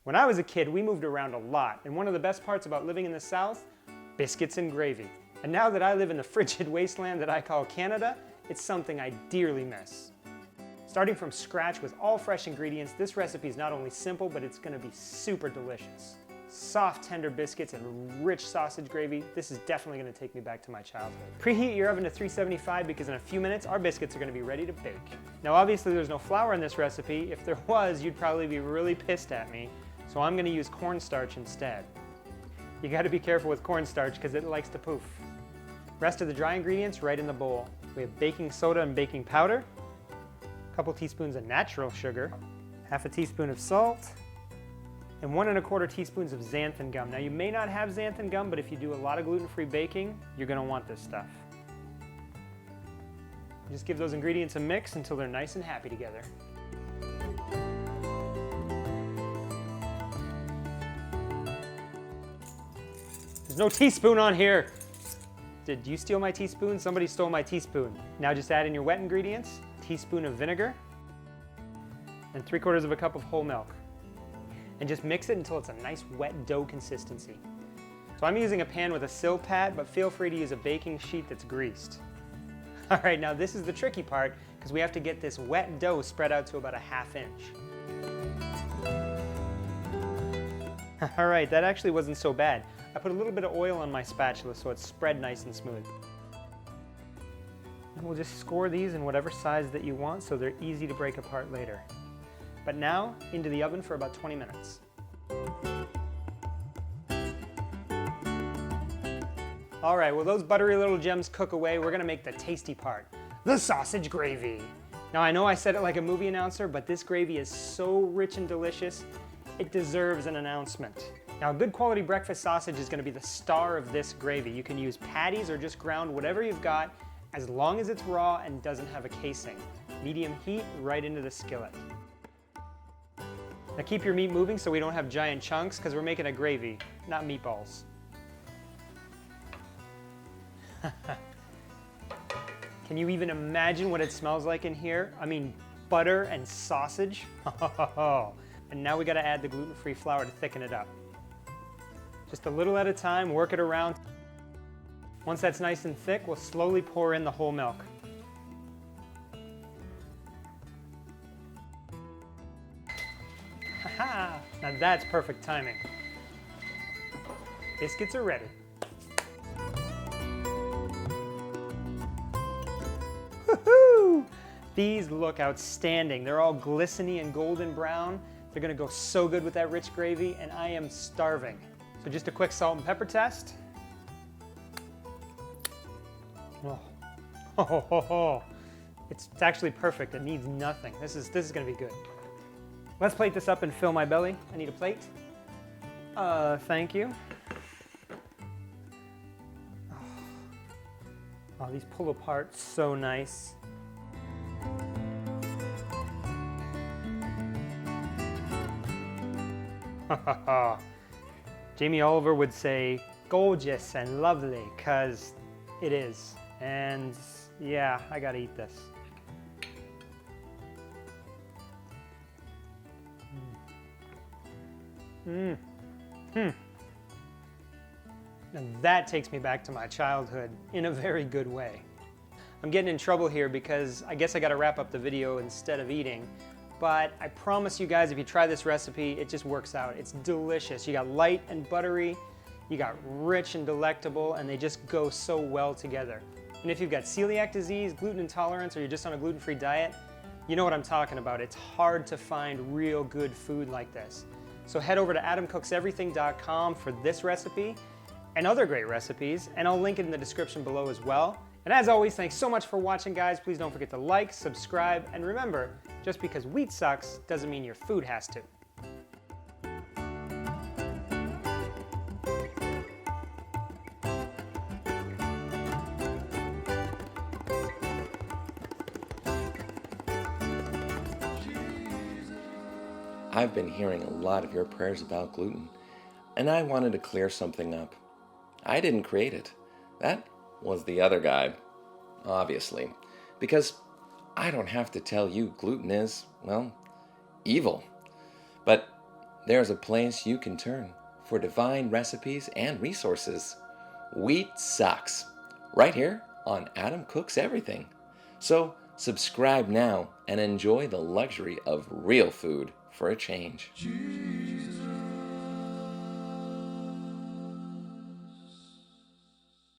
When I was a kid, we moved around a lot, and one of the best parts about living in the South, biscuits and gravy. And now that I live in the frigid wasteland that I call Canada, it's something I dearly miss. Starting from scratch with all fresh ingredients, this recipe is not only simple, but it's going to be super delicious. Soft, tender biscuits and rich sausage gravy, this is definitely going to take me back to my childhood. Preheat your oven to 375 because in a few minutes, our biscuits are going to be ready to bake. Now obviously there's no flour in this recipe. If there was, you'd probably be really pissed at me. So I'm going to use cornstarch instead. You got to be careful with cornstarch because it likes to poof. Rest of the dry ingredients right in the bowl. We have baking soda and baking powder, a couple teaspoons of natural sugar, half a teaspoon of salt, and 1 1/4 teaspoons of xanthan gum. Now you may not have xanthan gum, but if you do a lot of gluten-free baking, you're going to want this stuff. Just give those ingredients a mix until they're nice and happy together. There's no teaspoon on here. Did you steal my teaspoon? Somebody stole my teaspoon. Now just add in your wet ingredients, a teaspoon of vinegar, and 3/4 cup of whole milk. And just mix it until it's a nice wet dough consistency. So I'm using a pan with a sill pad, but feel free to use a baking sheet that's greased. All right, now this is the tricky part because we have to get this wet dough spread out to about a 1/2 inch. All right, that actually wasn't so bad. I put a little bit of oil on my spatula so it's spread nice and smooth. And we'll just score these in whatever size that you want so they're easy to break apart later. But now, into the oven for about 20 minutes. All right, well those buttery little gems cook away, we're gonna make the tasty part, the sausage gravy. Now I know I said it like a movie announcer, but this gravy is so rich and delicious, it deserves an announcement. Now a good quality breakfast sausage is gonna be the star of this gravy. You can use patties or just ground, whatever you've got, as long as it's raw and doesn't have a casing. Medium heat right into the skillet. Now keep your meat moving so we don't have giant chunks because we're making a gravy, not meatballs. Can you even imagine what it smells like in here? I mean, butter and sausage. And now we gotta add the gluten-free flour to thicken it up. Just a little at a time, work it around. Once that's nice and thick, we'll slowly pour in the whole milk. Haha! Now that's perfect timing. Biscuits are ready. Woohoo! These look outstanding. They're all glistening and golden brown. They're gonna go so good with that rich gravy, and I am starving. So just a quick salt and pepper test. Oh. It's actually perfect. It needs nothing. This is gonna be good. Let's plate this up and fill my belly. I need a plate. Thank you. Oh, these pull apart so nice. Jamie Oliver would say gorgeous and lovely, 'cause it is. And yeah, I gotta eat this. And that takes me back to my childhood in a very good way. I'm getting in trouble here because I guess I gotta wrap up the video instead of eating, but I promise you guys if you try this recipe, it just works out. It's delicious. You got light and buttery, you got rich and delectable, and they just go so well together. And if you've got celiac disease, gluten intolerance, or you're just on a gluten-free diet, you know what I'm talking about. It's hard to find real good food like this. So head over to adamcookseverything.com for this recipe and other great recipes, and I'll link it in the description below as well. And as always, thanks so much for watching, guys. Please don't forget to like, subscribe, and remember, just because wheat sucks doesn't mean your food has to. I've been hearing a lot of your prayers about gluten, and I wanted to clear something up. I didn't create it. That was the other guy, obviously, because I don't have to tell you gluten is, well, evil. But there's a place you can turn for divine recipes and resources. Wheat sucks. Right here on Adam Cooks Everything. So subscribe now and enjoy the luxury of real food for a change.